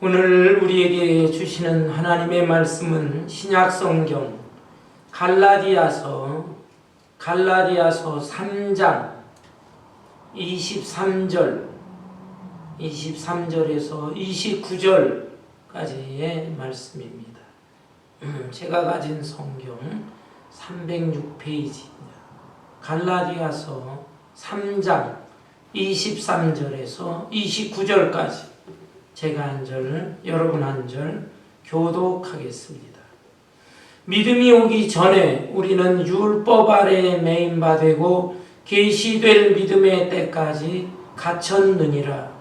오늘 우리에게 주시는 하나님의 말씀은 신약성경 갈라디아서 3장 23절에서 29절까지의 말씀입니다. 제가 가진 성경 306페이지입니다. 갈라디아서 3장 23절에서 29절까지 제가 한 절, 여러분 한 절 교독하겠습니다. 믿음이 오기 전에 우리는 율법 아래에 매인 바 되고 계시될 믿음의 때까지 갇혔느니라.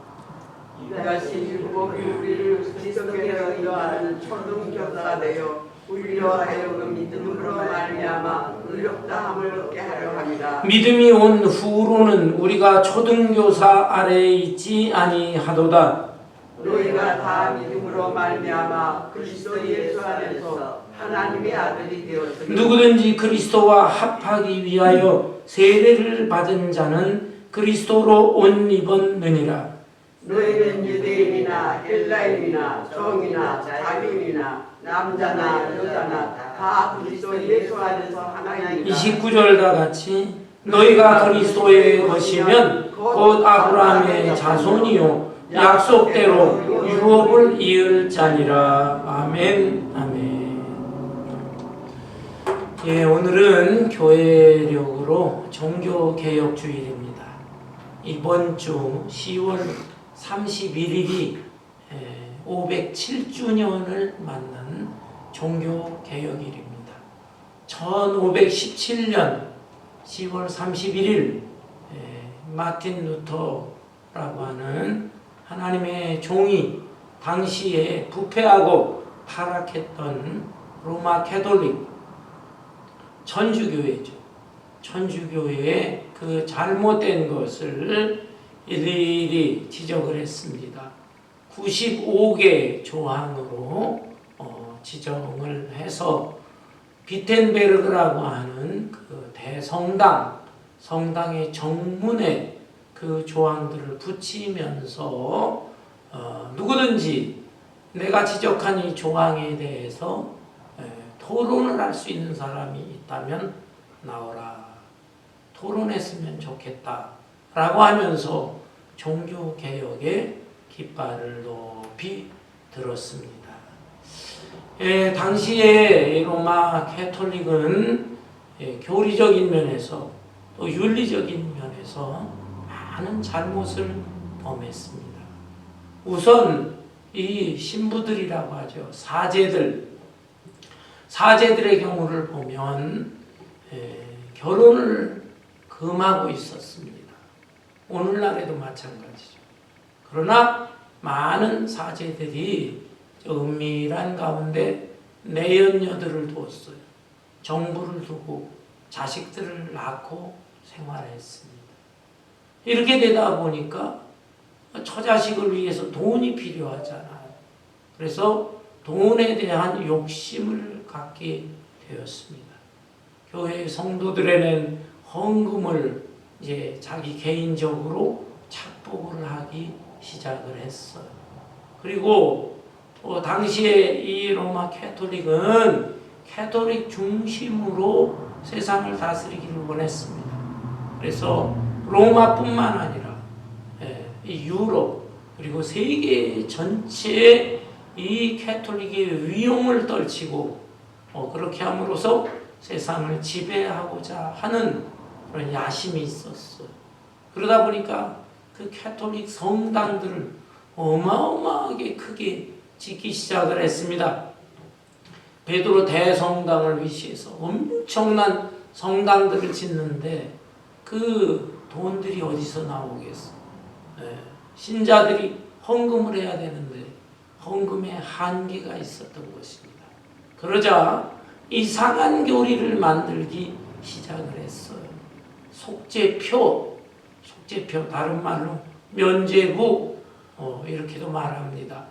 이같이 율법이 우리를 그리스도께로 인도하는 초등교사가 되어 우리로 하여금 믿음으로 말미암아 의롭다함을 얻게 하려 합니다. 믿음이 온 후로는 우리가 초등교사 아래에 있지 아니하도다. 너희가 다 믿음으로 말미암아 그리스도 예수 안에서 하나님의 아들이 되었으니 누구든지 그리스도와 합하기 위하여 세례를 받은 자는 그리스도로 옷 입었느니라. 너희는 유대인이나 헬라인이나 종이나 자유인이나 남자나 여자나 다 그리스도 예수 안에서 하나입니다. 29절 다 같이 너희가 그리스도의 것이면 곧 아브라함의 자손이요 약속대로 유업을 이을 자니라. 아멘. 아멘. 예, 오늘은 교회력으로 종교개혁주일입니다. 이번 주 10월 31일이 507주년을 맞는 종교개혁일입니다. 1517년 10월 31일 마틴 루터라고 하는 하나님의 종이 당시에 부패하고 타락했던 로마 캐톨릭 천주교회죠. 천주교회의 그 잘못된 것을 일일이 지적을 했습니다. 95개 조항으로 지정을 해서 비텐베르그라고 하는 그 대성당, 성당의 정문에 그 조항들을 붙이면서 누구든지 내가 지적한 이 조항에 대해서 토론을 할 수 있는 사람이 있다면 나오라. 토론했으면 좋겠다. 라고 하면서 종교개혁의 깃발을 높이 들었습니다. 당시에 로마 캐톨릭은 교리적인 면에서 또 윤리적인 면에서 많은 잘못을 범했습니다. 우선 이 신부들이라고 하죠. 사제들의 경우를 보면 결혼을 금하고 있었습니다. 오늘날에도 마찬가지죠. 그러나 많은 사제들이 은밀한 가운데 내연녀들을 두었어요. 정부를 두고 자식들을 낳고 생활했습니다. 이렇게 되다 보니까 처자식을 위해서 돈이 필요하잖아요. 그래서 돈에 대한 욕심을 갖게 되었습니다. 교회 성도들에는 헌금을 이제 자기 개인적으로 착복을 하기 시작을 했어요. 그리고 당시에 이 로마 캐톨릭은 캐톨릭 중심으로 세상을 다스리기를 원했습니다. 그래서 로마뿐만 아니라 이 유럽 그리고 세계 전체에 이 캐톨릭의 위용을 떨치고 그렇게 함으로써 세상을 지배하고자 하는 그런 야심이 있었어요. 그러다 보니까 그 캐톨릭 성당들을 어마어마하게 크게 짓기 시작을 했습니다. 베드로 대성당을 위시해서 엄청난 성당들을 짓는데 그 돈들이 어디서 나오겠어요? 신자들이 헌금을 해야 되는데 헌금에 한계가 있었던 것입니다. 그러자 이상한 교리를 만들기 시작을 했어요. 속죄표, 다른 말로 면죄부 이렇게도 말합니다.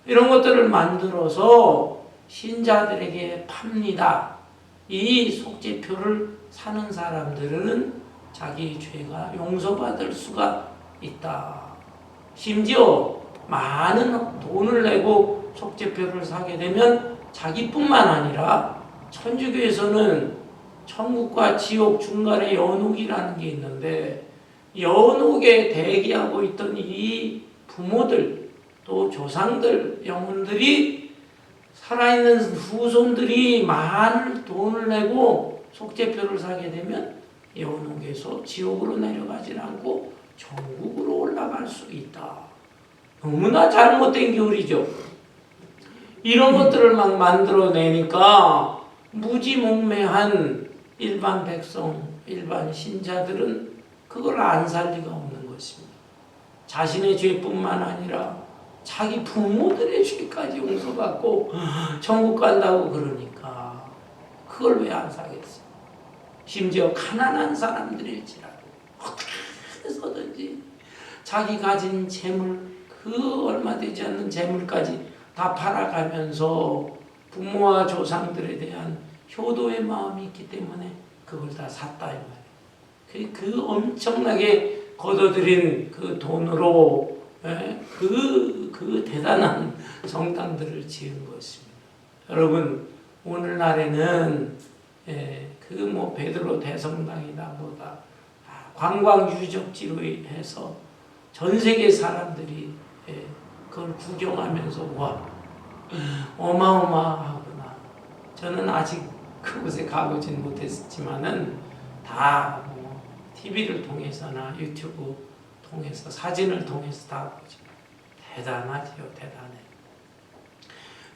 이런 것들을 만들어서 신자들에게 팝니다. 이 속죄표를 사는 사람들은 자기 죄가 용서받을 수가 있다. 심지어 많은 돈을 내고 속죄표를 사게 되면 자기뿐만 아니라 천주교에서는 천국과 지옥 중간에 연옥이라는 게 있는데 연옥에 대기하고 있던 이 부모들 또 조상들 영혼들이 살아있는 후손들이 많은 돈을 내고 속죄표를 사게 되면 연옥에서 지옥으로 내려가지 않고 천국으로 올라갈 수 있다. 너무나 잘못된 교리죠. 이런 것들을 막 만들어내니까 무지몽매한 일반 백성, 일반 신자들은 그걸 안 살 리가 없는 것입니다. 자신의 죄뿐만 아니라 자기 부모들의 죄까지 용서받고 천국 간다고 그러니까 그걸 왜 안 사겠어요? 심지어 가난한 사람들일지라도 어떻게 해서든지 자기 가진 재물, 그 얼마 되지 않는 재물까지 다 팔아가면서 부모와 조상들에 대한 효도의 마음이 있기 때문에 그걸 다 샀다 이 말이에요. 그 엄청나게 걷어들인 그 돈으로 그 대단한 성당들을 지은 것입니다. 여러분 오늘날에는 그 뭐 베드로 대성당이다 뭐다 관광 유적지로 해서 전 세계 사람들이 그걸 구경하면서 와 어마어마하구나. 저는 아직 그곳에 가보진 못했지만은 다 뭐 TV를 통해서나 유튜브 통해서 사진을 통해서 다 보죠. 대단하지요, 대단해.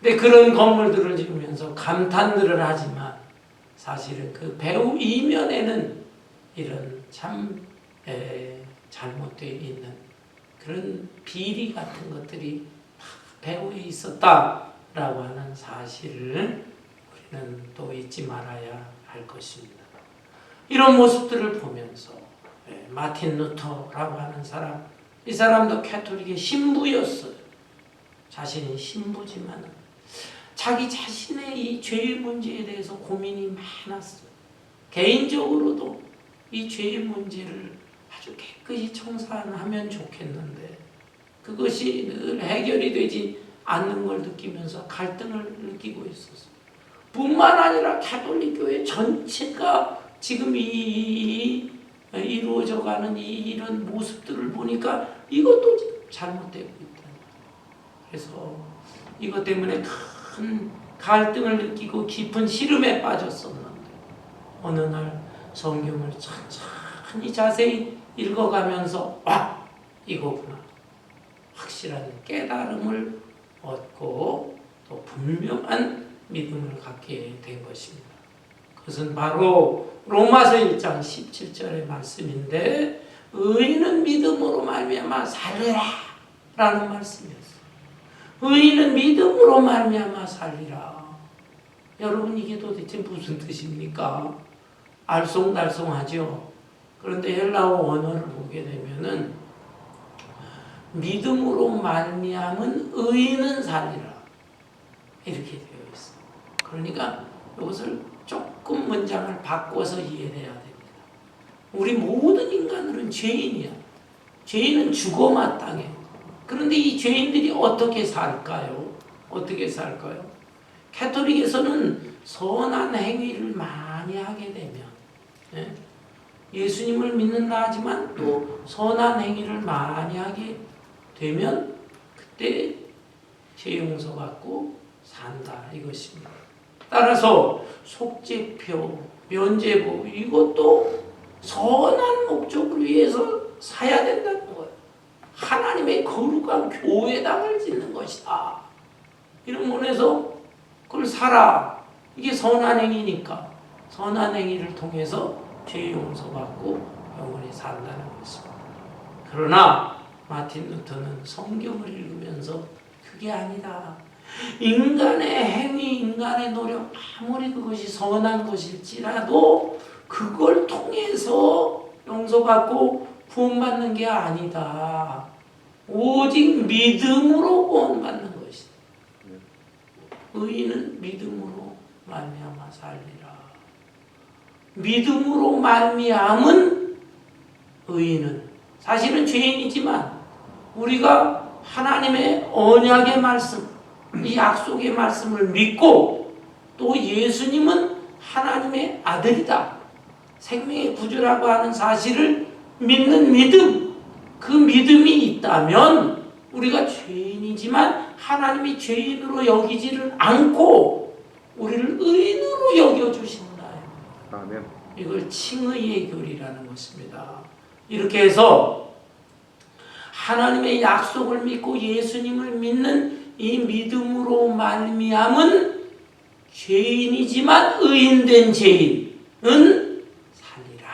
근데 그런 건물들을 지으면서 감탄들을 하지만 사실은 그 배후 이면에는 이런 참 잘못되어 있는 그런 비리 같은 것들이 배후에 있었다라고 하는 사실을 우리는 또 잊지 말아야 할 것입니다. 이런 모습들을 보면서 마틴 루터라고 하는 사람, 이 사람도 캐톨릭의 신부였어요. 자신이 신부지만 자기 자신의 이 죄의 문제에 대해서 고민이 많았어요. 개인적으로도 이 죄의 문제를 아주 깨끗이 청산하면 좋겠는데 그것이 늘 해결이 되지 않는 걸 느끼면서 갈등을 느끼고 있었어요. 뿐만 아니라 가톨릭 교회 전체가 지금 이루어져가는 이런 모습들을 보니까 이것도 지금 잘못되고 있다. 그래서 이것 때문에 큰 갈등을 느끼고 깊은 시름에 빠졌었는데 어느 날 성경을 천천히 자세히 읽어가면서 이거구나. 확실한 깨달음을 얻고 또 분명한 믿음을 갖게 된 것입니다. 그것은 바로 로마서 1장 17절의 말씀인데 의인은 믿음으로 말미암아 살리라 라는 말씀이었어요. 의인은 믿음으로 말미암아 살리라. 여러분 이게 도대체 무슨 뜻입니까? 알쏭달쏭하죠. 그런데 헬라어 원어를 보게 되면은 믿음으로 말미암은 의인은 살리라 이렇게 되어 있어요. 그러니까 이것을 조금 문장을 바꿔서 이해해야 됩니다. 우리 모든 인간들은 죄인이야. 죄인은 죽어 마땅해. 그런데 이 죄인들이 어떻게 살까요? 어떻게 살까요? 가톨릭에서는 선한 행위를 많이 하게 되면 예수님을 믿는다 하지만 또 선한 행위를 많이 하게 되면 그때 죄 용서받고 산다 이것입니다. 따라서 속죄표, 면죄부 이것도 선한 목적을 위해서 사야 된다는 거예요. 하나님의 거룩한 교회당을 짓는 것이다. 이런 면에서 그걸 살아. 이게 선한 행위니까 선한 행위를 통해서 죄 용서받고 영원히 산다는 것입니다. 그러나 마틴 루터는 성경을 읽으면서 그게 아니다. 인간의 행위, 인간의 노력, 아무리 그것이 선한 것일지라도 그걸 통해서 용서받고 구원받는 게 아니다. 오직 믿음으로 구원받는 것이다. 의인은 믿음으로 말미암아 살리라. 믿음으로 말미암은 의인은 사실은 죄인이지만 우리가 하나님의 언약의 말씀, 이 약속의 말씀을 믿고 또 예수님은 하나님의 아들이다. 생명의 구주라고 하는 사실을 믿는 믿음, 그 믿음이 있다면 우리가 죄인이지만 하나님이 죄인으로 여기지를 않고 우리를 의인으로 여겨주신다. 아멘. 이걸 칭의의 교리라는 것입니다. 이렇게 해서 하나님의 약속을 믿고 예수님을 믿는 이 믿음으로 말미암은 죄인이지만 의인된 죄인은 살리라.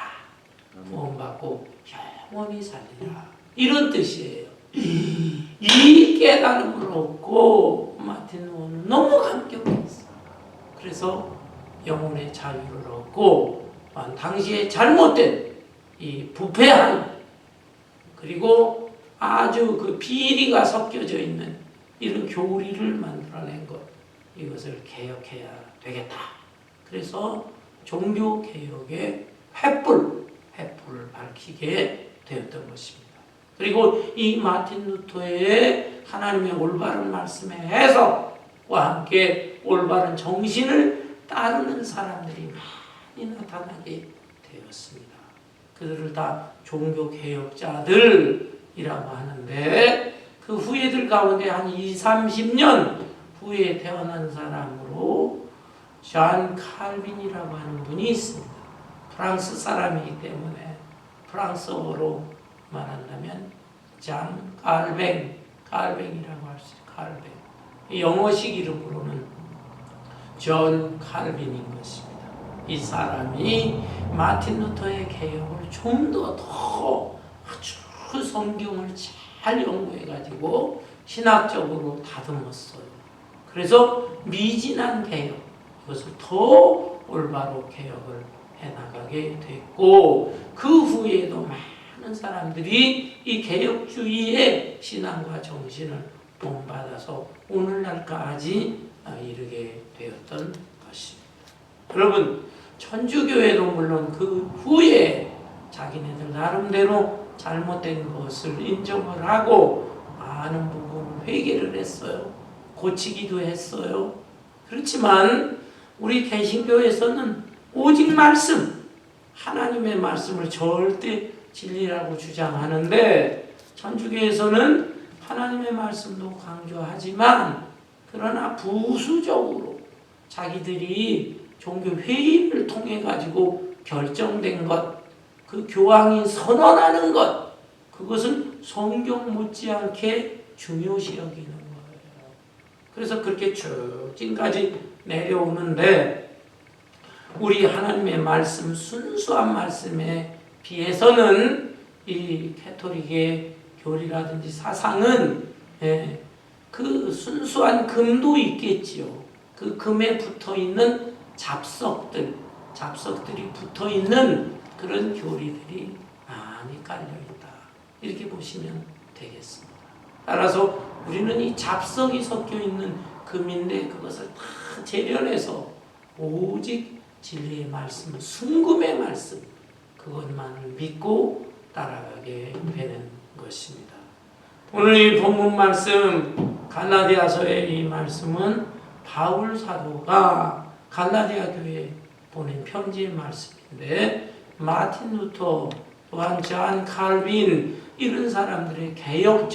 구원받고 영원히 살리라. 이런 뜻이에요. 이 깨달음을 얻고 마틴 루터는 너무 감격했어. 그래서 영혼의 자유를 얻고 당시에 잘못된 이 부패한 그리고 아주 그 비리가 섞여져 있는 이런 교리를 만들어낸 것, 이것을 개혁해야 되겠다. 그래서 종교개혁의 횃불을 밝히게 되었던 것입니다. 그리고 이 마틴 루터의 하나님의 올바른 말씀의 해석과 함께 올바른 정신을 따르는 사람들이 많이 나타나게 되었습니다. 그들을 다 종교개혁자들이라고 하는데 그 후예들 가운데 한 20-30년 후에 태어난 사람으로 잔 칼빈이라고 하는 분이 있습니다. 프랑스 사람이기 때문에 프랑스어로 말한다면 잔 칼뱅이라고 할 수 있어요. 칼뱅. 영어식 이름으로는 존 칼빈인 것입니다. 이 사람이 마틴 루터의 개혁을 좀 더 아주 성경을 잘 연구해가지고 신학적으로 다듬었어요. 그래서 미진한 개혁, 이것을 더 올바로 개혁을 해나가게 됐고 그 후에도 많은 사람들이 이 개혁주의의 신앙과 정신을 본받아서 오늘날까지 이르게 되었던 것입니다. 여러분, 천주교회도 물론 그 후에 자기네들 나름대로 잘못된 것을 인정을 하고 많은 부분을 회개를 했어요. 고치기도 했어요. 그렇지만 우리 개신교에서는 오직 말씀, 하나님의 말씀을 절대 진리라고 주장하는데 천주교에서는 하나님의 말씀도 강조하지만 그러나 부수적으로 자기들이 종교 회의를 통해 가지고 결정된 것, 그 교황이 선언하는 것, 그것은 성경 못지않게 중요시 여기는 거예요. 그래서 그렇게 쭉 지금까지 내려오는데 우리 하나님의 말씀, 순수한 말씀에 비해서는 이 캐토릭의 교리라든지 사상은 그 순수한 금도 있겠지요. 그 금에 붙어있는 잡석들이 붙어있는 그런 교리들이 많이 깔려있다. 이렇게 보시면 되겠습니다. 따라서 우리는 이 잡석이 섞여있는 금인데 그것을 다 재련해서 오직 진리의 말씀, 순금의 말씀, 그것만을 믿고 따라가게 되는 것입니다. 오늘 이 본문 말씀 갈라디아서의 이 말씀은 바울 사도가 갈라디아 교회에 보낸 편지의 말씀인데 마틴 루터 또한 잔 칼빈 이런 사람들의 개혁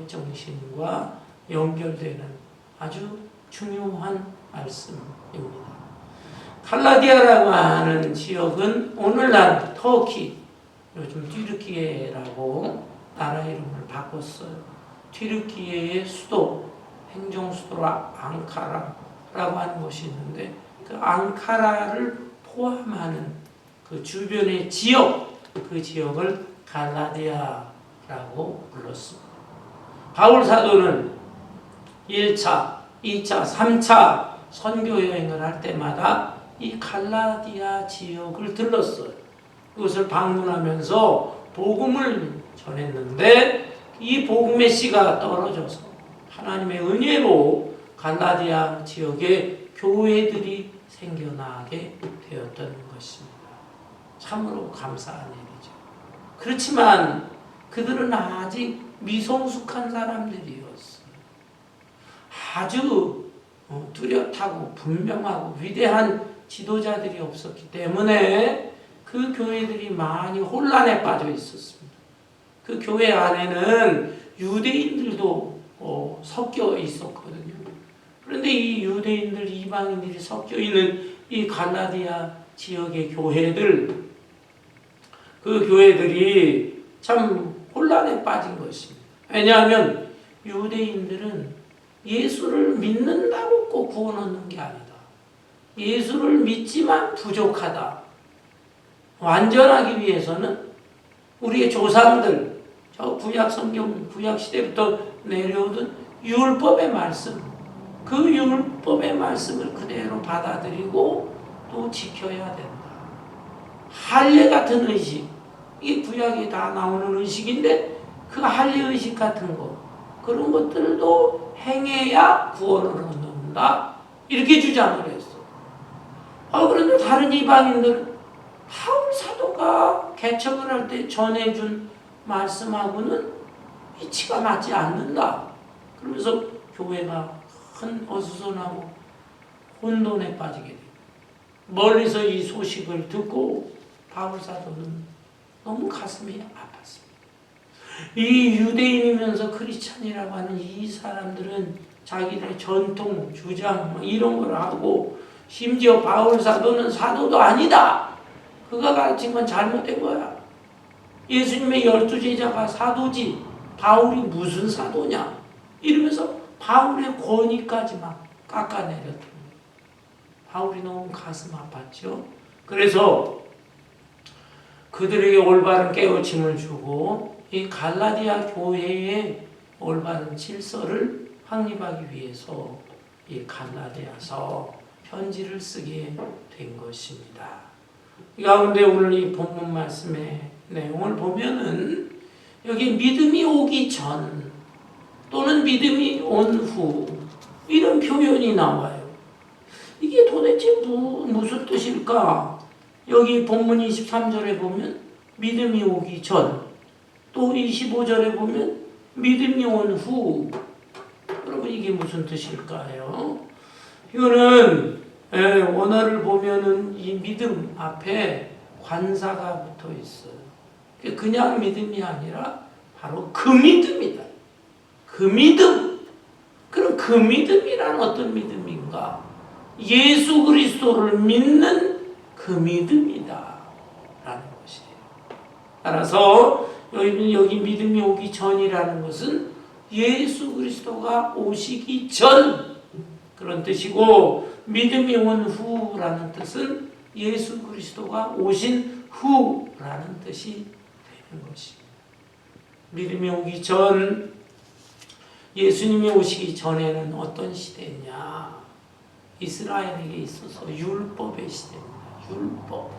정신과 연결되는 아주 중요한 말씀입니다. 갈라디아라고 하는 지역은 오늘날 터키, 요즘 튀르키예라고 나라 이름을 바꿨어요. 튀르키예의 수도, 행정수도로 앙카라라고 하는 곳이 있는데 그 앙카라를 포함하는 그 주변의 지역, 그 지역을 갈라디아라고 불렀습니다. 바울 사도는 1차, 2차, 3차 선교 여행을 할 때마다 이 갈라디아 지역을 들렀어요. 그것을 방문하면서 복음을 전했는데 이 복음의 씨가 떨어져서 하나님의 은혜로 갈라디아 지역에 교회들이 생겨나게 되었던 것입니다. 참으로 감사한 일이죠. 그렇지만 그들은 아직 미성숙한 사람들이었어요. 아주 뚜렷하고 분명하고 위대한 지도자들이 없었기 때문에 그 교회들이 많이 혼란에 빠져 있었습니다. 그 교회 안에는 유대인들도 섞여 있었거든요. 그런데 이 유대인들, 이방인들이 섞여 있는 이 갈라디아 지역의 교회들, 그 교회들이 참 혼란에 빠진 것입니다. 왜냐하면 유대인들은 예수를 믿는다고 꼭 구원 얻는 게 아니다. 예수를 믿지만 부족하다. 완전하기 위해서는 우리의 조상들, 저 구약 성경, 구약 시대부터 내려오던 율법의 말씀, 그 율법의 말씀을 그대로 받아들이고 또 지켜야 된다. 할례 같은 의식, 이게 구약에 다 나오는 의식인데 그 할례 의식 같은 거, 그런 것들도 행해야 구원을 얻는다. 이렇게 주장을 했어. 그런데 다른 이방인들은 바울 사도가 개척을 할 때 전해준 말씀하고는 이치가 맞지 않는다. 그러면서 교회가 큰 어수선하고 혼돈에 빠지게 됩니다. 멀리서 이 소식을 듣고 바울 사도는 너무 가슴이 아팠습니다. 이 유대인이면서 크리스찬이라고 하는 이 사람들은 자기들의 전통, 주장 이런 걸 하고, 심지어 바울 사도는 사도도 아니다. 그가 가르친 건 잘못된 거야. 예수님의 12제자가 사도지 바울이 무슨 사도냐 이러면서 바울의 권위까지 막 깎아내렸던 거예요. 바울이 너무 가슴 아팠죠. 그래서 그들에게 올바른 깨우침을 주고 이 갈라디아 교회의 올바른 질서를 확립하기 위해서 이 갈라디아서 편지를 쓰게 된 것입니다. 이 가운데 오늘 이 본문 말씀의 내용을 보면은 여기 믿음이 오기 전 또는 믿음이 온 후 이런 표현이 나와요. 이게 도대체 무슨 뜻일까? 여기 본문 23절에 보면 믿음이 오기 전, 또 25절에 보면 믿음이 온 후. 그러면 이게 무슨 뜻일까요? 이거는 원어를 보면은 이 믿음 앞에 관사가 붙어 있어요. 그냥 믿음이 아니라 바로 그 믿음이다. 그 믿음. 그럼 그 믿음이란 어떤 믿음인가? 예수 그리스도를 믿는 그 믿음이다 라는 것이에요. 따라서 여기 믿음이 오기 전이라는 것은 예수 그리스도가 오시기 전 그런 뜻이고, 믿음이 온 후라는 뜻은 예수 그리스도가 오신 후라는 뜻이 되는 것입니다. 믿음이 오기 전, 예수님이 오시기 전에는 어떤 시대냐? 이스라엘에게 있어서 율법의 시대입니다. 율법.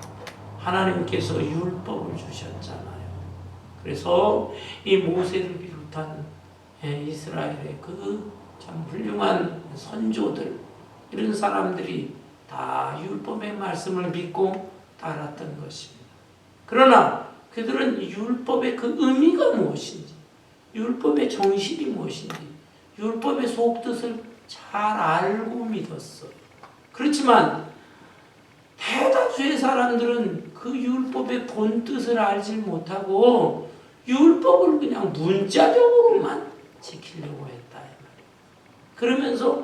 하나님께서 율법을 주셨잖아요. 그래서 이 모세를 비롯한 이스라엘의 그 참 훌륭한 선조들, 이런 사람들이 다 율법의 말씀을 믿고 따랐던 것입니다. 그러나 그들은 율법의 그 의미가 무엇인지, 율법의 정신이 무엇인지, 율법의 속뜻을 잘 알고 믿었어요. 그렇지만 대다수의 사람들은 그 율법의 본뜻을 알지 못하고 율법을 그냥 문자적으로만 지키려고 했다. 그러면서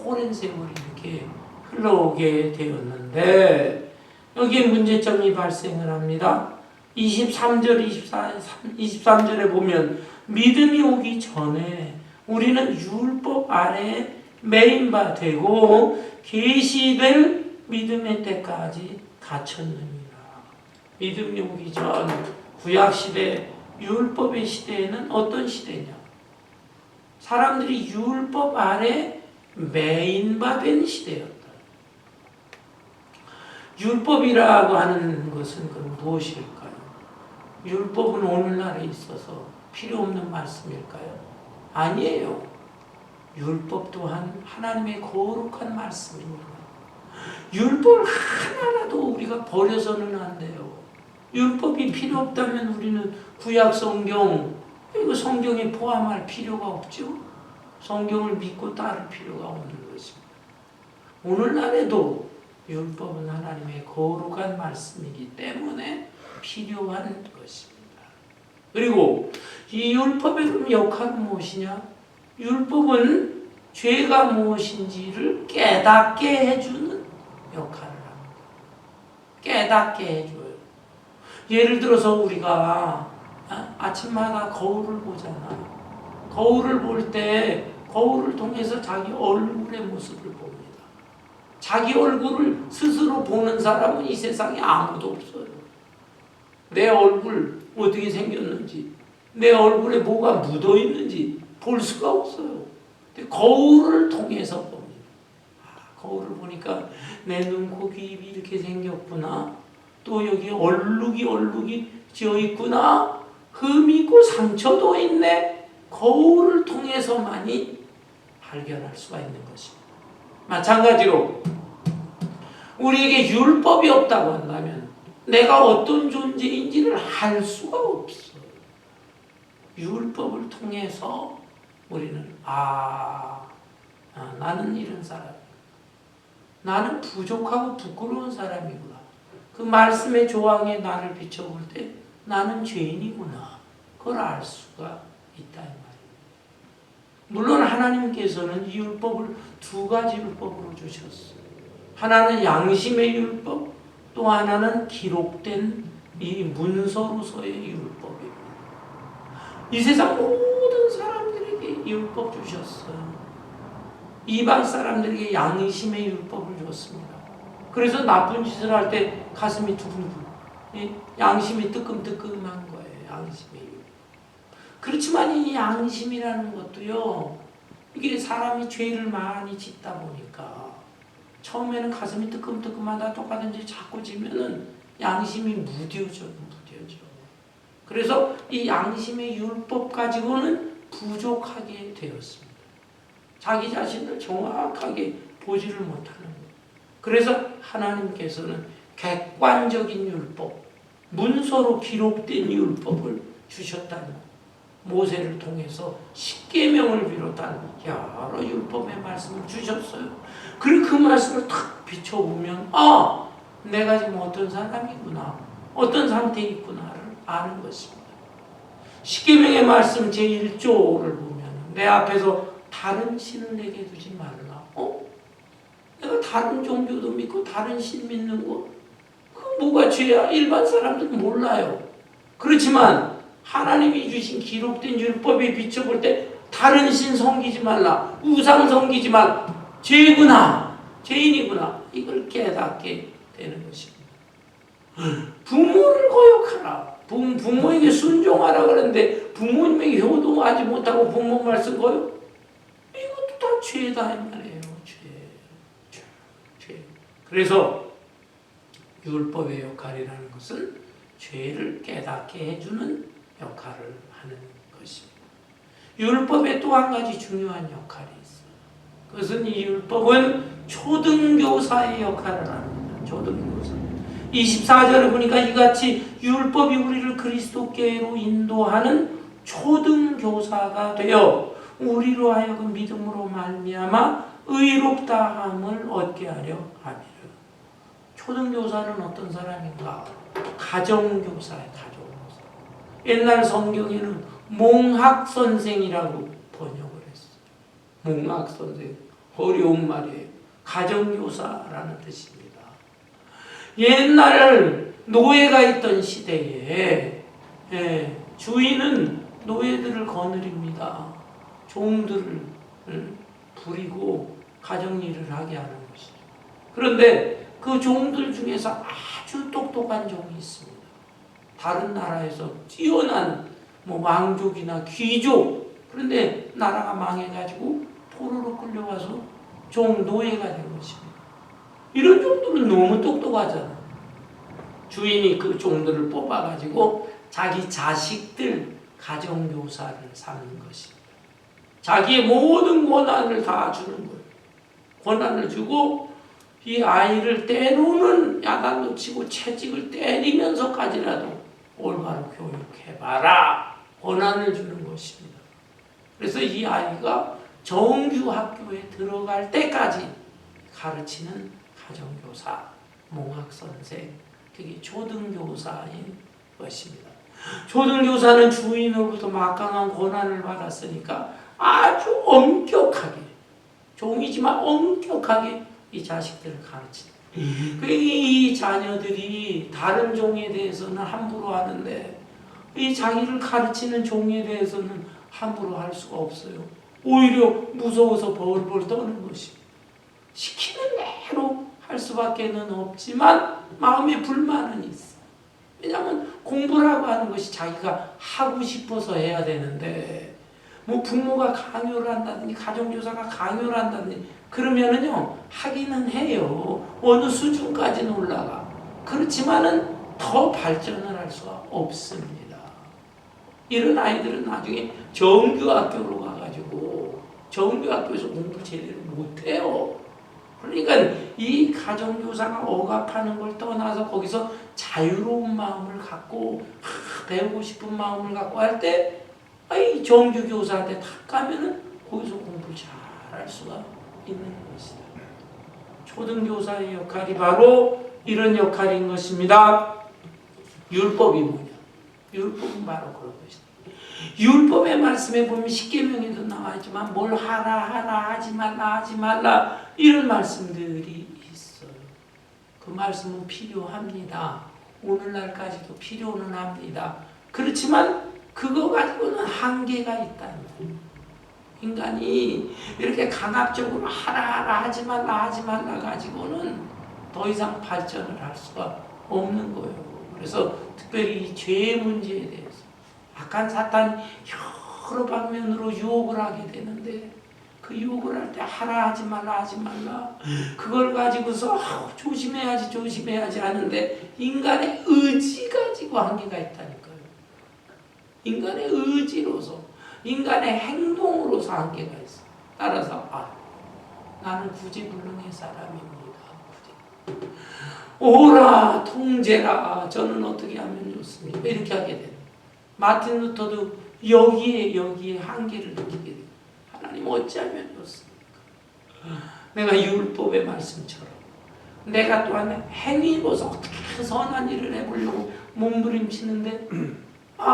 오랜 세월이 이렇게 흘러오게 되었는데, 여기에 문제점이 발생을 합니다. 23절, 23절에 보면 믿음이 오기 전에 우리는 율법 아래에 매인 바 되고 계시될 믿음의 때까지 갇혔느니라. 믿음이 오기 전 구약시대, 율법의 시대에는 어떤 시대냐? 사람들이 율법 아래 매인 바 된 시대였다. 율법이라고 하는 것은 그럼 무엇일까요? 율법은 오늘날에 있어서 필요 없는 말씀일까요? 아니에요. 율법 또한 하나님의 거룩한 말씀입니다. 율법 하나라도 우리가 버려서는 안 돼요. 율법이 필요 없다면 우리는 구약 성경 이거 성경에 포함할 필요가 없죠. 성경을 믿고 따를 필요가 없는 것입니다. 오늘날에도 율법은 하나님의 거룩한 말씀이기 때문에 필요한 것입니다. 그리고 이 율법의 역할은 무엇이냐? 율법은 죄가 무엇인지를 깨닫게 해주는 역할을 합니다. 깨닫게 해줘요. 예를 들어서 우리가 아침마다 거울을 보잖아. 거울을 볼 때 거울을 통해서 자기 얼굴의 모습을 봅니다. 자기 얼굴을 스스로 보는 사람은 이 세상에 아무도 없어요. 내 얼굴 어떻게 생겼는지, 내 얼굴에 뭐가 묻어 있는지 볼 수가 없어요. 근데 거울을 통해서 봅니다. 거울을 보니까 내 눈, 코, 귀, 입이 이렇게 생겼구나. 또 여기 얼룩이 지어 있구나. 흠이 있고 상처도 있네. 거울을 통해서만이 발견할 수가 있는 것입니다. 마찬가지로 우리에게 율법이 없다고 한다면 내가 어떤 존재인지를 알 수가 없어요. 율법을 통해서 우리는 나는 이런 사람, 나는 부족하고 부끄러운 사람이구나. 그 말씀의 조항에 나를 비춰볼 때 나는 죄인이구나. 그걸 알 수가 있다 이 말이에요. 물론 하나님께서는 이 율법을 두 가지 율법으로 주셨어요. 하나는 양심의 율법, 또 하나는 기록된 이 문서로서의 율법입니다. 이 세상 모든 사람들에게 율법 주셨어요. 이방 사람들에게 양심의 율법을 줬습니다. 그래서 나쁜 짓을 할 때 가슴이 두근두근, 양심이 뜨끔뜨끔한 거예요. 양심의 율법. 그렇지만 이 양심이라는 것도요, 이게 사람이 죄를 많이 짓다 보니까 처음에는 가슴이 뜨끔뜨끔하다 똑같은 짓 자꾸 지면은 양심이 무뎌져. 그래서 이 양심의 율법 가지고는 부족하게 되었습니다. 자기 자신을 정확하게 보지를 못하는 거예요. 그래서 하나님께서는 객관적인 율법, 문서로 기록된 율법을 주셨다는 거예요. 모세를 통해서 십계명을 비롯한 여러 율법의 말씀을 주셨어요. 그리고 그 말씀을 탁 비춰보면 내가 지금 어떤 사람이구나, 어떤 상태에 있구나를 아는 것입니다. 십계명의 말씀 제1조를 보면 내 앞에서 다른 신을 내게 두지 말라. 내가 다른 종교도 믿고 다른 신 믿는 거, 그 뭐가 죄야? 일반 사람들은 몰라요. 그렇지만 하나님이 주신 기록된 율법에 비춰볼 때 다른 신 섬기지 말라, 우상 섬기지 말라, 죄구나, 죄인이구나, 이걸 깨닫게 되는 것입니다. 부모를 거역하라, 부모에게 순종하라 그러는데 부모님에게 효도하지 못하고 부모 말씀 거역, 이것도 다 죄다 이 말이에요. 죄. 그래서 율법의 역할이라는 것은 죄를 깨닫게 해주는 역할을 하는 것입니다. 율법에 또 한 가지 중요한 역할이 있어요. 그것은 이 율법은 초등교사의 역할을 합니다. 초등교사. 24절에 보니까 이같이 율법이 우리를 그리스도께로 인도하는 초등교사가 되어 우리로 하여금 믿음으로 말미암아 의롭다함을 얻게 하려 함이라. 초등교사는 어떤 사람인가? 가정교사예요. 가정교사. 옛날 성경에는 몽학선생이라고 번역을 했어요. 몽학선생. 어려운 말이에요. 가정교사라는 뜻입니다. 옛날 노예가 있던 시대에 주인은 노예들을 거느립니다. 종들을 부리고 가정일을 하게 하는 것이죠. 그런데 그 종들 중에서 아주 똑똑한 종이 있습니다. 다른 나라에서 뛰어난 왕족이나 귀족, 그런데 나라가 망해가지고 포로로 끌려와서 노예가 된 것입니다. 이런 종들은 너무 똑똑하잖아요. 주인이 그 종들을 뽑아가지고 자기 자식들 가정교사를 삼는 것입니다. 자기의 모든 권한을 다 주는 거예요. 권한을 주고 이 아이를 때로는 야단도 치고 채찍을 때리면서까지라도 올바로 교육해봐라. 권한을 주는 것입니다. 그래서 이 아이가 정규 학교에 들어갈 때까지 가르치는 가정교사, 몽학선생, 그게 초등교사인 것입니다. 초등교사는 주인으로부터 막강한 권한을 받았으니까 아주 엄격하게, 종이지만 엄격하게 이 자식들을 가르친다. 이 자녀들이 다른 종에 대해서는 함부로 하는데 이 자기를 가르치는 종에 대해서는 함부로 할 수가 없어요. 오히려 무서워서 벌벌 떠는 것입니다. 시키는 대로 할 수밖에는 없지만 마음에 불만은 있어. 왜냐하면 공부라고 하는 것이 자기가 하고 싶어서 해야 되는데 뭐 부모가 강요를 한다든지 가정교사가 강요를 한다든지 그러면은요 하기는 해요. 어느 수준까지는 올라가. 그렇지만은 더 발전을 할 수가 없습니다. 이런 아이들은 나중에 정규학교로 가가지고 정규학교에서 공부 제대로 못해요. 그러니까 이 가정교사가 억압하는 걸 떠나서 거기서 자유로운 마음을 갖고 배우고 싶은 마음을 갖고 할 때 이 정규교사한테 탁 가면은 거기서 공부를 잘 할 수가 있는 것이다. 초등교사의 역할이 바로 이런 역할인 것입니다. 율법이 뭐냐? 율법은 바로 그런 것이다. 율법의 말씀에 보면 십계명에도 나와 있지만 뭘 하라 하지 말라 이런 말씀들이 있어요. 그 말씀은 필요합니다. 오늘날까지도 필요는 합니다. 그렇지만 그거 가지고는 한계가 있다는 거예요. 인간이 이렇게 강압적으로 하라 하지 말라 가지고는 더 이상 발전을 할 수가 없는 거예요. 그래서 특별히 이 죄의 문제에 대해서 악한 사탄이 여러 방면으로 유혹을 하게 되는데 그 유혹을 할 때 하라 하지 말라 그걸 가지고서 조심해야지 하는데 인간의 의지 가지고 한계가 있다니까요. 인간의 의지로서 인간의 행동으로서 한계가 있어. 따라서 나는 구제불능의 사람입니다. 오라 통제라 저는 어떻게 하면 좋습니까? 이렇게 하게 돼요. 마틴 루터도 여기에 한계를 느끼게 돼요. 하나님 어찌하면 좋습니까? 내가 율법의 말씀처럼 내가 또한 행위로서 어떻게 선한 일을 해보려고 몸부림치는데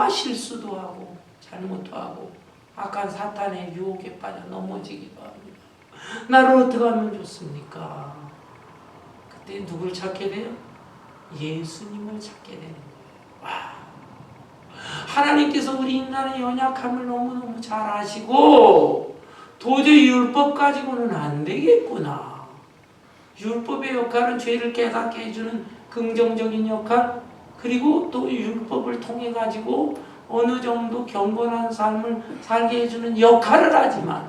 실수도 하고 잘못도 하고 악한 사탄의 유혹에 빠져 넘어지기도 합니다. 나를 어떻게 하면 좋습니까? 그때 누굴 찾게 돼요? 예수님을 찾게 되는 거예요. 하나님께서 우리 인간의 연약함을 너무너무 잘 아시고 도저히 율법 가지고는 안 되겠구나. 율법의 역할은 죄를 깨닫게 해주는 긍정적인 역할, 그리고 또 율법을 통해 가지고 어느 정도 경건한 삶을 살게 해주는 역할을 하지만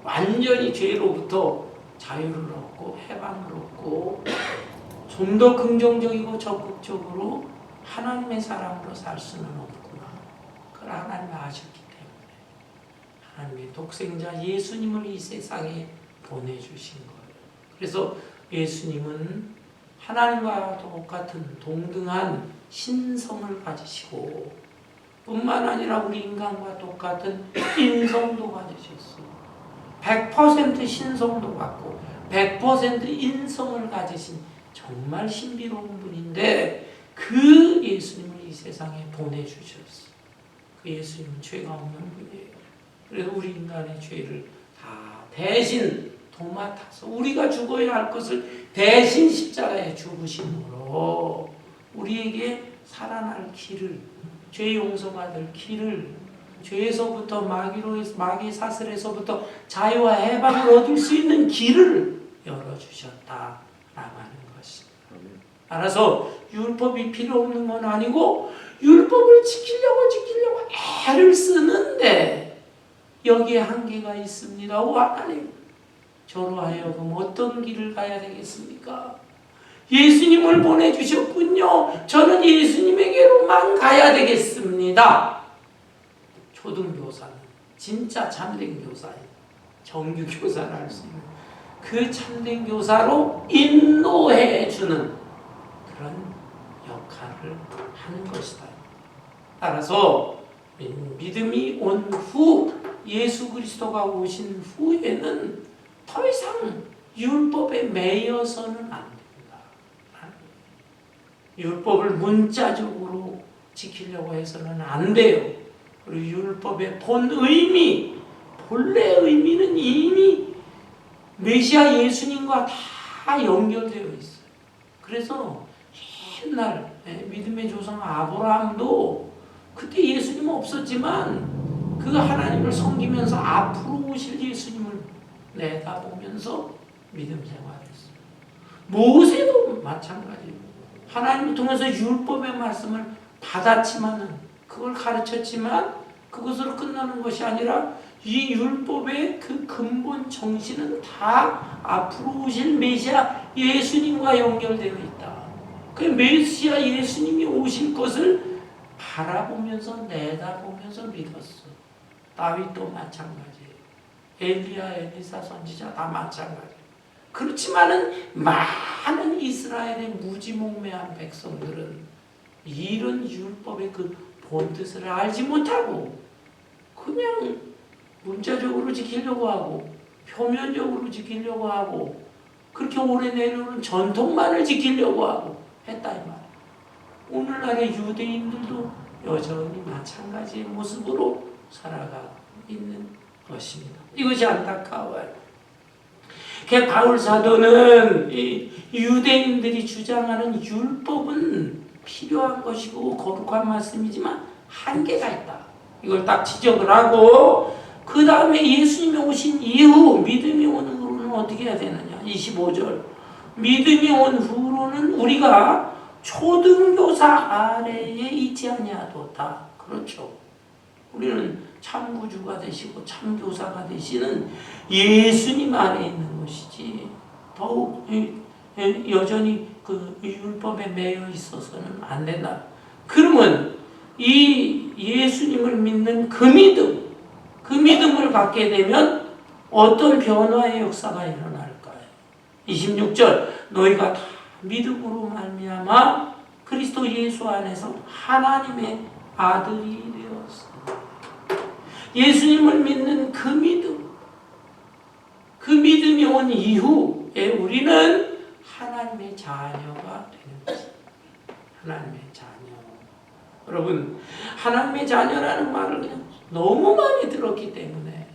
완전히 죄로부터 자유를 얻고 해방을 얻고 좀 더 긍정적이고 적극적으로 하나님의 사람으로 살 수는 없구나. 그걸 하나님이 아셨기 때문에 하나님의 독생자 예수님을 이 세상에 보내주신 거예요. 그래서 예수님은 하나님과 똑같은 동등한 신성을 가지시고 뿐만 아니라 우리 인간과 똑같은 인성도 가지셨어요. 100% 신성도 갖고 100% 인성을 가지신 정말 신비로운 분인데 그 예수님을 이 세상에 보내주셨어요. 그 예수님은 죄가 없는 분이에요. 그래서 우리 인간의 죄를 다 대신 도맡아서 우리가 죽어야 할 것을 대신 십자가에 죽으심으로 우리에게 살아날 길을, 죄 용서받을 길을, 죄에서부터 마귀 사슬에서부터 자유와 해방을 얻을 수 있는 길을 열어주셨다라고 하는 것입니다. 따라서 율법이 필요 없는 건 아니고 율법을 지키려고 애를 쓰는데 여기에 한계가 있습니다. 하나님, 저로 하여금 어떤 길을 가야 되겠습니까? 예수님을 보내주셨군요. 저는 예수님에게로만 가야 되겠습니다. 초등교사는 진짜 참된 교사예요. 정규교사를 할 수 있는 그 참된 교사로 인도해주는 그런 역할을 하는 것이다. 따라서 믿음이 온 후, 예수 그리스도가 오신 후에는 더 이상 율법에 매여서는 안 됩니다. 율법을 문자적으로 지키려고 해서는 안 돼요. 그리고 율법의 본 의미, 본래 의미는 이미 메시아 예수님과 다 연결되어 있어요. 그래서 옛날 믿음의 조상 아브라함도 그때 예수님은 없었지만 그 하나님을 섬기면서 앞으로 오실 예수님을 내다보면서 믿음 생활했어요. 모세도 마찬가지예요. 하나님을 통해서 율법의 말씀을 받았지만은 그걸 가르쳤지만 그것으로 끝나는 것이 아니라 이 율법의 그 근본 정신은 다 앞으로 오실 메시아 예수님과 연결되어 있다. 그 메시아 예수님이 오실 것을 바라보면서 내다보면서 믿었어. 다윗도 마찬가지예요. 엘리야, 엘리사 선지자 다 마찬가지예요. 그렇지만은 많은 이스라엘의 무지몽매한 백성들은 이런 율법의 그 본뜻을 알지 못하고 그냥 문자적으로 지키려고 하고 표면적으로 지키려고 하고 그렇게 오래 내려오는 전통만을 지키려고 하고 했다 이 말이에요. 오늘날의 유대인들도 여전히 마찬가지의 모습으로 살아가고 있는 것입니다. 이것이 안타까워요. 바울 사도는 이 유대인들이 주장하는 율법은 필요한 것이고 거룩한 말씀이지만 한계가 있다. 이걸 딱 지적을 하고 그 다음에 예수님이 오신 이후 믿음이 온 후로는 어떻게 해야 되느냐. 25절 믿음이 온 후로는 우리가 초등교사 아래에 있지 아니하도다. 그렇죠. 우리는 참구주가 되시고 참교사가 되시는 예수님 아래에 있는 것이지 더욱 여전히 그 율법에 매여 있어서는 안 된다. 그러면 이 예수님을 믿는 그 믿음을 갖게 되면 어떤 변화의 역사가 일어날까요? 26절 너희가 다 믿음으로 말미암아 그리스도 예수 안에서 하나님의 아들이 되었어. 예수님을 믿는 그 믿음이 온 이후에 우리는 하나님의 자녀가 되는 것입니다. 하나님의 자녀. 여러분, 하나님의 자녀라는 말을 그냥 너무 많이 들었기 때문에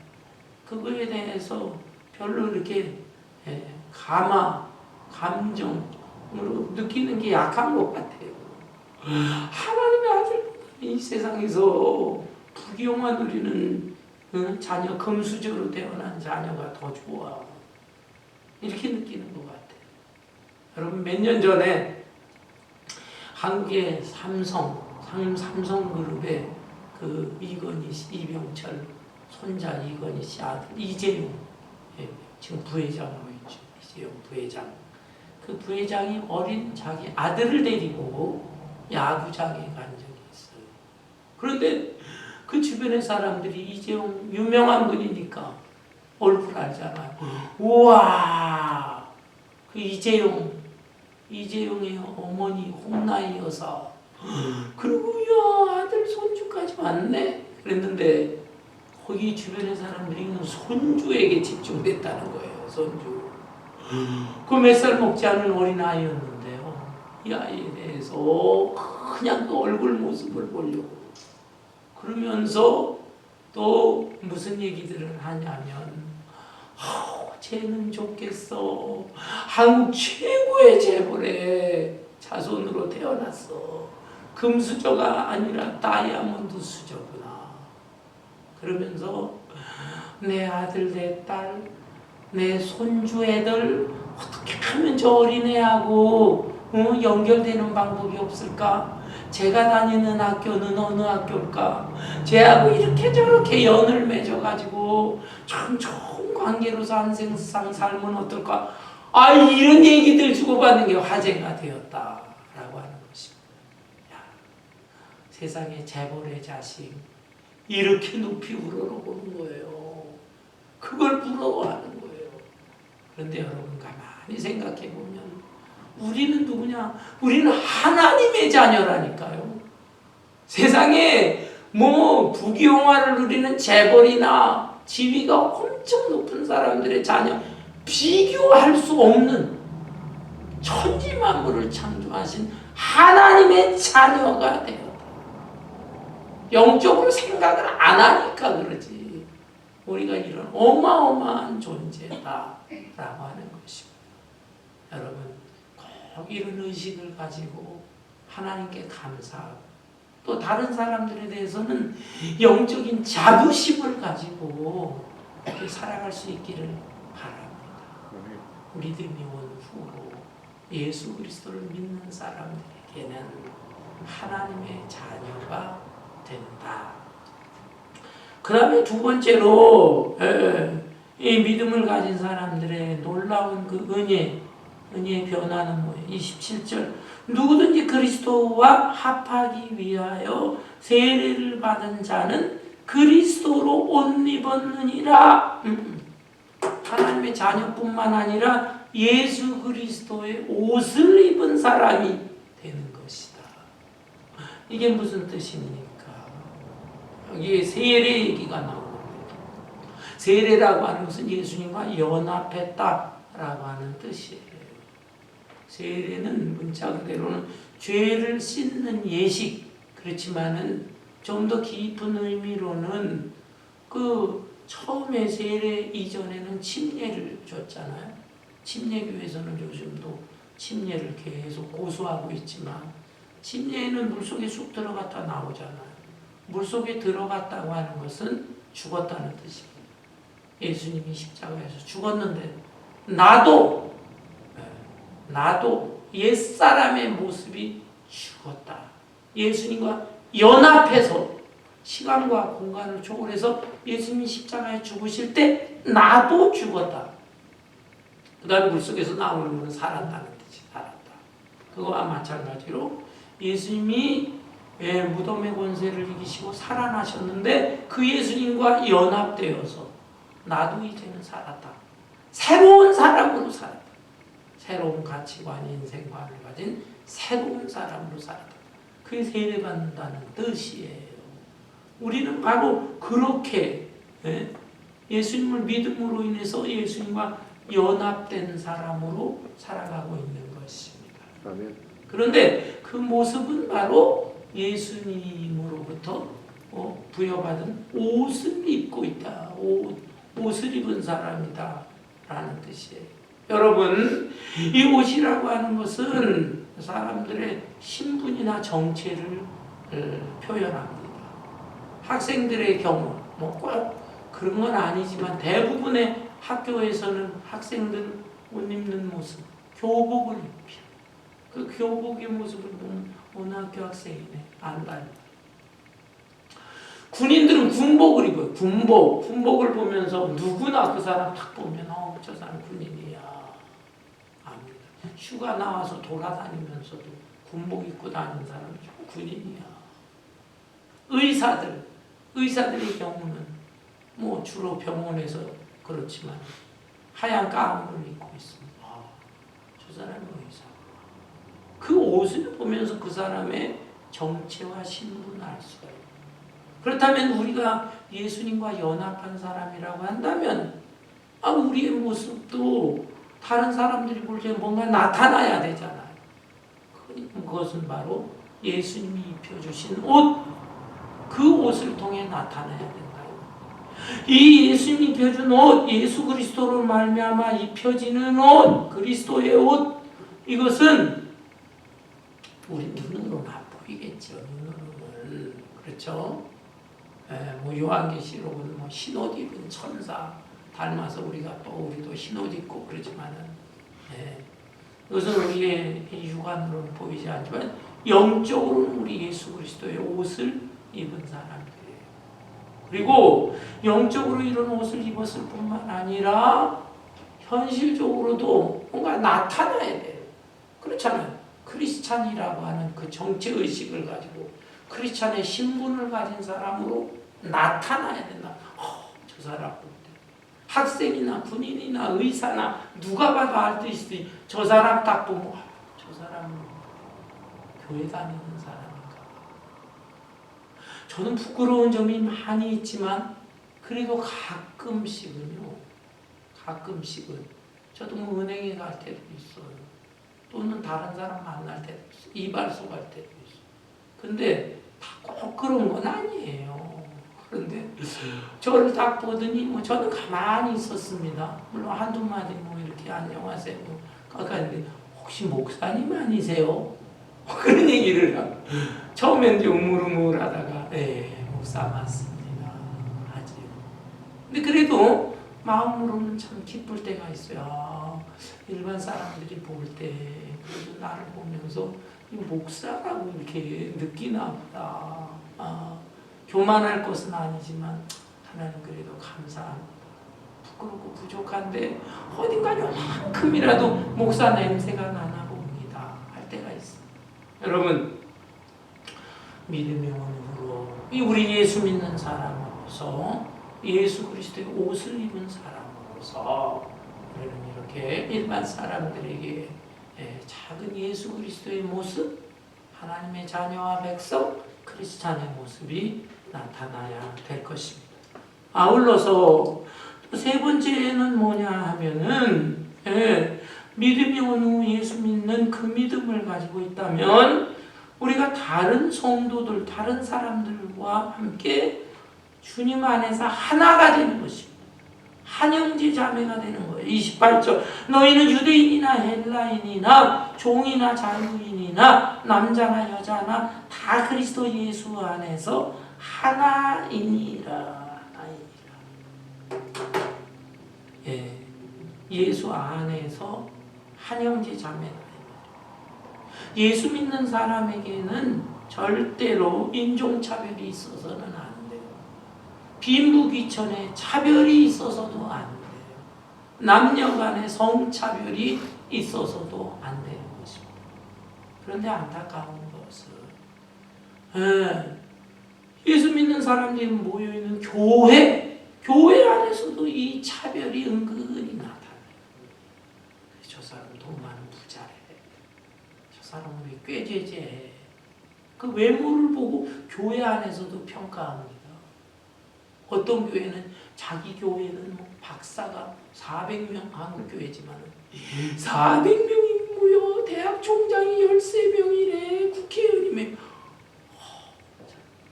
그거에 대해서 별로 이렇게 감정으로 느끼는 게 약한 것 같아요. 하나님의 아들, 이 세상에서 부귀영화 누리는 자녀, 금수저로 태어난 자녀가 더 좋아. 이렇게 느끼는 것 같아요. 여러분, 몇 년 전에 한국의 삼성그룹의 그 이건희 씨, 이병철 손자 이건희 씨 아들 이재용, 지금 부회장으로 있죠. 이재용 부회장. 그 부회장이 어린 자기 아들을 데리고 야구장에 간 적이 있어요. 그런데 그 주변의 사람들이 이재용 유명한 분이니까 얼굴 알잖아요. 우와, 그 이재용의 어머니 홍나희 여사. 그리고 야 아들 손주까지 왔네. 그랬는데 거기 주변의 사람들이 손주에게 집중됐다는 거예요. 손주. 그 몇 살 먹지 않은 어린 아이였는데요. 이 아이에 대해서 그냥 그 얼굴 모습을 보려고. 그러면서 또 무슨 얘기들을 하냐면 쟤는 좋겠어. 한국 최고의 재벌의 자손으로 태어났어. 금수저가 아니라 다이아몬드 수저구나. 그러면서 내 아들, 내 딸, 내 손주 애들 어떻게 하면 저 어린애하고 연결되는 방법이 없을까? 제가 다니는 학교는 어느 학교일까? 쟤하고 이렇게 저렇게 연을 맺어가지고 참 좋은 관계로 세상 살면 어떨까? 이런 얘기들 주고받는 게 화제가 되었다라고 하는 것입니다. 야, 세상에 재벌의 자식 이렇게 높이 우러러보는 거예요. 그걸 부러워하는 거예요. 그런데 여러분 가만히 생각해 보면 우리는 누구냐? 우리는 하나님의 자녀라니까요. 세상에 뭐 부귀영화를 누리는 재벌이나 지위가 엄청 높은 사람들의 자녀, 비교할 수 없는 천지만물을 창조하신 하나님의 자녀가 되었다. 영적으로 생각을 안 하니까 그러지. 우리가 이런 어마어마한 존재다라고 하는 것입니다. 여러분 꼭 이런 의식을 가지고 하나님께 감사하고 또 다른 사람들에 대해서는 영적인 자부심을 가지고 그렇게 살아갈 수 있기를 바랍니다. 믿음이 온 후로 예수 그리스도를 믿는 사람들에게는 하나님의 자녀가 된다. 그 다음에 두 번째로 이 믿음을 가진 사람들의 놀라운 그 은혜의 변화는 뭐예요? 27절 누구든지 그리스도와 합하기 위하여 세례를 받은 자는 그리스도로 옷 입었느니라. 하나님의 자녀뿐만 아니라 예수 그리스도의 옷을 입은 사람이 되는 것이다. 이게 무슨 뜻입니까? 여기에 세례 얘기가 나오고 세례라고 하는 것은 예수님과 연합했다라고 하는 뜻이에요. 세례는 문자 그대로는 죄를 씻는 예식, 그렇지만은 좀 더 깊은 의미로는 그 처음에 세례 이전에는 침례를 줬잖아요. 침례교회에서는 요즘도 침례를 계속 고수하고 있지만 침례는 물속에 쑥 들어갔다 나오잖아요. 물속에 들어갔다고 하는 것은 죽었다는 뜻입니다. 예수님이 십자가에서 죽었는데 나도 옛사람의 모습이 죽었다. 예수님과 연합해서 시간과 공간을 초월해서 예수님이 십자가에 죽으실 때 나도 죽었다. 그 다음에 물속에서 나오는 건 살았다는 뜻이 살았다. 그거와 마찬가지로 예수님이 무덤의 권세를 이기시고 살아나셨는데 그 예수님과 연합되어서 나도 이제는 살았다. 새로운 사람으로 살았다. 새로운 가치관, 인생관을 가진 새로운 사람으로 살았다. 그게 세례받는다는 뜻이에요. 우리는 바로 그렇게 예수님을 믿음으로 인해서 예수님과 연합된 사람으로 살아가고 있는 것입니다. 그런데 그 모습은 바로 예수님으로부터 부여받은 옷을 입고 있다. 옷을 입은 사람이다 라는 뜻이에요. 여러분, 이 옷이라고 하는 것은 사람들의 신분이나 정체를 표현합니다. 학생들의 경우 꼭 그런 건 아니지만 대부분의 학교에서는 학생들 옷 입는 모습, 교복을 입혀. 그 교복의 모습을 보면 어느 학교 학생이네 안다. 군인들은 군복을 입어요. 군복을 보면서 누구나 그 사람 딱 보면 저 사람 군인이야 압니다. 휴가 나와서 돌아다니면서도 군복 입고 다니는 사람이 군인이야. 의사들의 경우는 뭐 주로 병원에서 그렇지만 하얀 가운을 입고 있습니다. 저 사람은 의사. 그 옷을 보면서 그 사람의 정체와 신분을 알 수가 있어요. 그렇다면 우리가 예수님과 연합한 사람이라고 한다면 우리의 모습도 다른 사람들이 볼 때 뭔가 나타나야 되잖아요. 그것은 바로 예수님이 입혀주신 옷, 그 옷을 통해 나타나야 된다. 이 예수님이 입혀준 옷, 예수 그리스도로 말미암아 입혀지는 옷, 그리스도의 옷, 이것은 우리 눈으로는 안 보이겠죠. 눈으로는. 그렇죠? 뭐 요한계시록은 뭐 흰옷 입은 천사 닮아서 우리도 흰옷 입고 그러지만은 그것은 우리의 육안으로는 보이지 않지만 영적으로는 우리 예수 그리스도의 옷을 입은 사람들이에요. 그리고 영적으로 이런 옷을 입었을 뿐만 아니라 현실적으로도 뭔가 나타나야 돼요. 그렇잖아요. 크리스찬이라고 하는 그 정체의식을 가지고 크리스찬의 신분을 가진 사람으로 나타나야 된다. 저 사람 볼 때 학생이나 군인이나 의사나 누가 봐도 알 수 있으니 저 사람 딱 보면 저 사람은 교회 다니는 사람인가. 저는 부끄러운 점이 많이 있지만 그래도 가끔씩은 저도 뭐 은행에 갈 때도 있어요. 또는 다른 사람 만날 때도 있어요. 이발소 갈 때도 있어요. 근데 다 꼭 그런 건 아니에요. 그런데 저를 딱 보더니 뭐 저는 가만히 있었습니다. 물론 한두 마디 뭐 이렇게 안녕하세요. 가까이는데 혹시 목사님 아니세요? 그런 얘기를 하고 처음엔 좀 우물우물하다가 네 목사 맞습니다 하지. 근데 그래도 마음으로는 참 기쁠 때가 있어요. 일반 사람들이 볼 때 그래도 나를 보면서 이 목사라고 이렇게 느끼나 보다. 교만할 것은 아니지만 하나님 그래도 감사합니다. 부끄럽고 부족한데 어딘가 요만큼이라도 목사 냄새가 나나 봅니다. 할 때가 있어요. 여러분 믿음의 원으로 우리 예수 믿는 사람으로서 예수 그리스도의 옷을 입은 사람으로서 우리는 이렇게 일반 사람들에게 작은 예수 그리스도의 모습, 하나님의 자녀와 백성, 크리스찬의 모습이 나타나야 될 것입니다. 아울러서 세 번째는 뭐냐 하면은 믿음이 온 후 예수 믿는 그 믿음을 가지고 있다면 우리가 다른 성도들, 다른 사람들과 함께 주님 안에서 하나가 되는 것입니다. 한형제 자매가 되는 거예요. 28절 너희는 유대인이나 헬라인이나 종이나 자유인이나 남자나 여자나 다 그리스도 예수 안에서 하나이니라. 예수 안에서 한형제 자매다. 예수 믿는 사람에게는 절대로 인종차별이 있어서는 안 돼요. 빈부귀천에 차별이 있어서도 안 돼요. 남녀 간의 성차별이 있어서도 안 되는 것입니다. 그런데 안타까운 것은 예수 믿는 사람들이 모여있는 교회 안에서도 이 차별이 은근히 나타나요. 저 사람 돈 많은 부자래. 저 사람은 왜 꾀죄죄해. 그 외모를 보고 교회 안에서도 평가합니다. 어떤 교회는 자기 교회는 뭐 박사가 400명 한국교회지만 400명이 모여 대학 총장이 13명이래 국회의원이면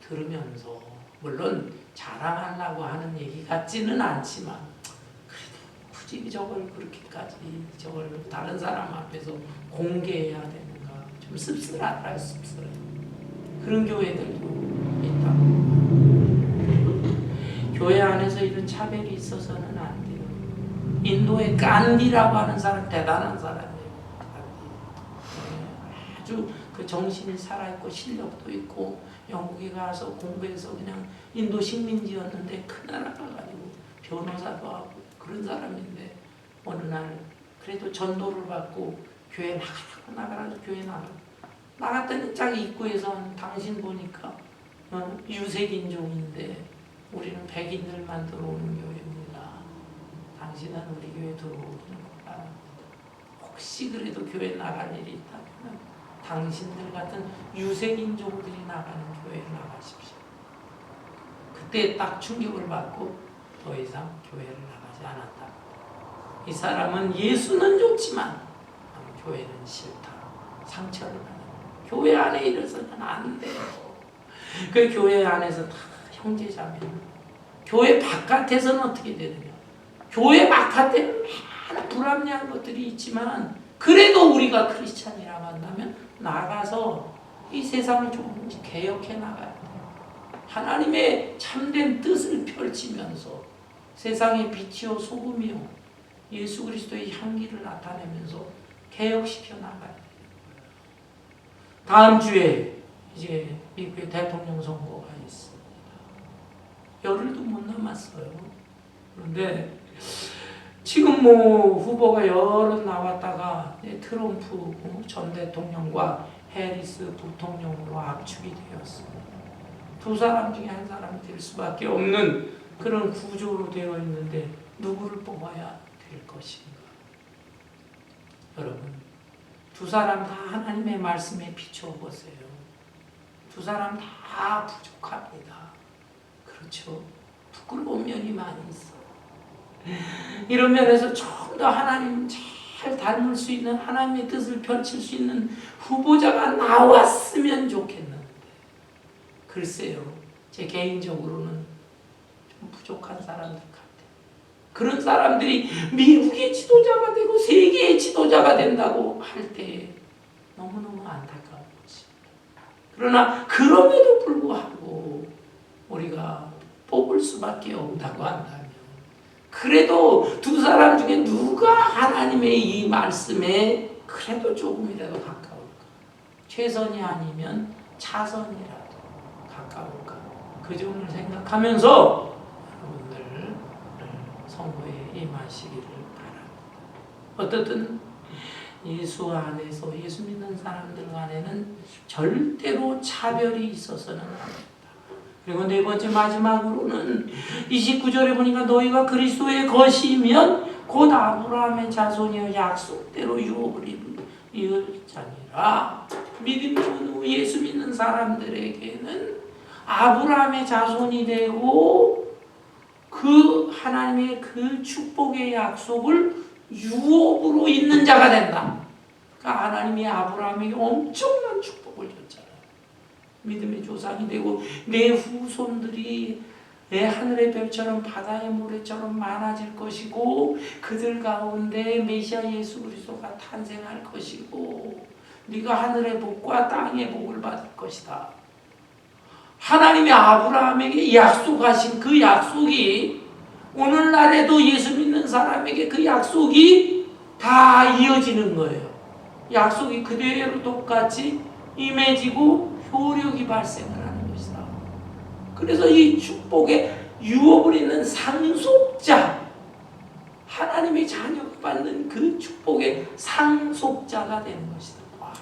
들으면서 물론 자랑하려고 하는 얘기 같지는 않지만 그래도 굳이 저걸 그렇게까지 저걸 다른 사람 앞에서 공개해야 되는가 좀 씁쓸하다 씁쓸해. 그런 교회들도 있다. 교회 안에서 이런 차별이 있어서는 안 돼요. 인도의 간디라고 하는 사람 대단한 사람이에요. 아주 그 정신이 살아있고 실력도 있고 영국에 가서 공부해서 그냥 인도 식민지였는데 그 나라 가가지고 변호사도 하고 그런 사람인데 어느 날 그래도 전도를 받고 교회 나가라고 교회 나갔더니 자기 입구에서 당신 보니까 유색인종인데 우리는 백인들만 들어오는 교회입니다. 당신은 우리 교회 들어오기는 못 바랍니다. 혹시 그래도 교회 나갈 일이 있다면 당신들 같은 유색인종들이 나가는 교회에 나가십시오. 그때 딱 충격을 받고 더 이상 교회를 나가지 않았다. 이 사람은 예수는 좋지만 교회는 싫다. 상처를 받는 교회 안에 이래서는 안 돼요. 그 교회 안에서 다 형제자매는 교회 바깥에서는 어떻게 되느냐. 교회 바깥에는 많은 불합리한 것들이 있지만 그래도 우리가 크리스찬이라고 한다면 나가서 이 세상을 조금씩 개혁해 나가야 돼요. 하나님의 참된 뜻을 펼치면서 세상의 빛이요 소금이요 예수 그리스도의 향기를 나타내면서 개혁시켜 나가야 돼요. 다음 주에 이제 미국의 대통령 선거가 있습니다. 열흘도 못 남았어요. 그런데 지금 뭐 후보가 여러 나왔다가 트럼프 전 대통령과 해리스 부통령으로 압축이 되었습니다. 두 사람 중에 한 사람이 될 수밖에 없는 그런 구조로 되어 있는데 누구를 뽑아야 될 것인가? 여러분, 두 사람 다 하나님의 말씀에 비춰 보세요. 두 사람 다 부족합니다. 그렇죠? 부끄러운 면이 많이 있어. 이런 면에서 좀 더 하나님 잘 닮을 수 있는, 하나님의 뜻을 펼칠 수 있는 후보자가 나왔으면 좋겠는데, 글쎄요, 제 개인적으로는 좀 부족한 사람들 같아요. 그런 사람들이 미국의 지도자가 되고 세계의 지도자가 된다고 할 때 너무너무 안타까운 것입니다. 그러나 그럼에도 불구하고 우리가 뽑을 수밖에 없다고 한다면, 그래도 두 사람 중에 누가 하나님의 이 말씀에 그래도 조금이라도 가까울까? 최선이 아니면 차선이라도 가까울까? 그 점을 생각하면서 여러분들 선거에 임하시기를 바랍니다. 어떻든 예수 안에서, 예수 믿는 사람들 간에는 절대로 차별이 있어서는 안 됩니다. 그리고 네 번째 마지막으로는 29절에 보니까 너희가 그리스도의 것이면 곧 아브라함의 자손이여 약속대로 유업을 이을 자니라. 믿음이 후 예수 믿는 사람들에게는 아브라함의 자손이 되고 그 하나님의 그 축복의 약속을 유업으로 잇는 자가 된다. 그러니까 하나님이 아브라함에게 엄청난 축복을 줬잖아요. 믿음의 조상이 되고 내 후손들이 내 하늘의 별처럼 바다의 모래처럼 많아질 것이고 그들 가운데 메시아 예수 그리스도가 탄생할 것이고 네가 하늘의 복과 땅의 복을 받을 것이다. 하나님이 아브라함에게 약속하신 그 약속이 오늘날에도 예수 믿는 사람에게 그 약속이 다 이어지는 거예요. 약속이 그대로 똑같이 임해지고 효력이 발생을 하는 것이다. 그래서 이 축복의 유업을 잇는 상속자, 하나님의 자녀가 받는 그 축복의 상속자가 되는 것이다. 와,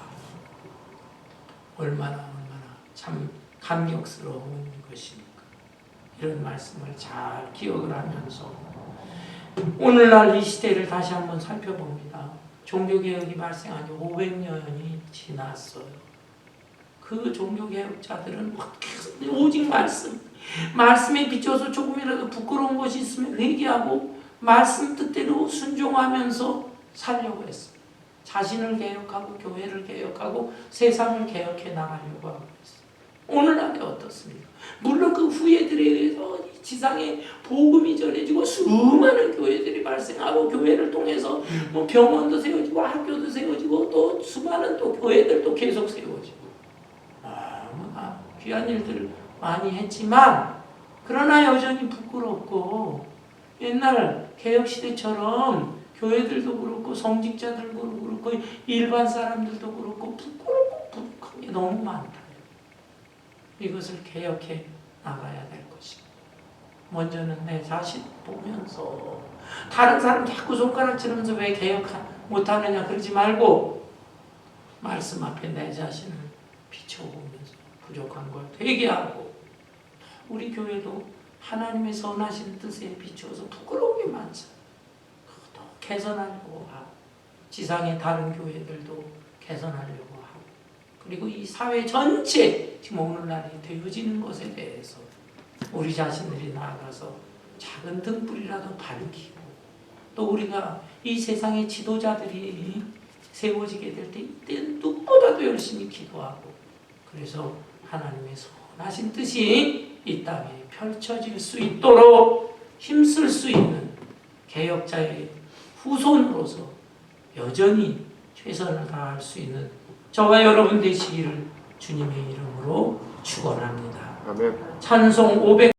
얼마나 참 감격스러운 것입니까? 이런 말씀을 잘 기억을 하면서 오늘날 이 시대를 다시 한번 살펴봅니다. 종교개혁이 발생한 지 500년이 지났어요. 그 종교개혁자들은 오직 말씀에 비춰서 조금이라도 부끄러운 것이 있으면 회개하고 말씀 뜻대로 순종하면서 살려고 했어요. 자신을 개혁하고 교회를 개혁하고 세상을 개혁해 나가려고 하고 있어요. 오늘날에 어떻습니까? 물론 그 후예들에 의해서 지상에 복음이 전해지고 수많은 교회들이 발생하고 교회를 통해서 뭐 병원도 세워지고 학교도 세워지고 또 수많은 또 교회들도 계속 세워지고 귀한 일들을 많이 했지만 그러나 여전히 부끄럽고 옛날 개혁시대처럼 교회들도 그렇고 성직자들도 그렇고 일반 사람들도 그렇고 부끄럽고 부족한 게 너무 많다. 이것을 개혁해 나가야 될 것입니다. 먼저는 내 자신 보면서 다른 사람 자꾸 손가락질하면서 왜 개혁 못하느냐 그러지 말고 말씀 앞에 내 자신을 비춰보면서 부족한 걸 회개하고 우리 교회도 하나님의 선하신 뜻에 비추어서 부끄러운 게 많잖아요. 그것도 개선하려고 하고 지상의 다른 교회들도 개선하려고 하고 그리고 이 사회 전체 지금 오늘날이 되어지는 것에 대해서 우리 자신들이 나아가서 작은 등불이라도 밝히고 또 우리가 이 세상의 지도자들이 세워지게 될 때 이때는 누구보다도 열심히 기도하고 그래서 하나님의 선하신 뜻이 이 땅에 펼쳐질 수 있도록 힘쓸 수 있는 개혁자의 후손으로서 여전히 최선을 다할 수 있는 저와 여러분 되시기를 주님의 이름으로 축원합니다. 아멘. 찬송 500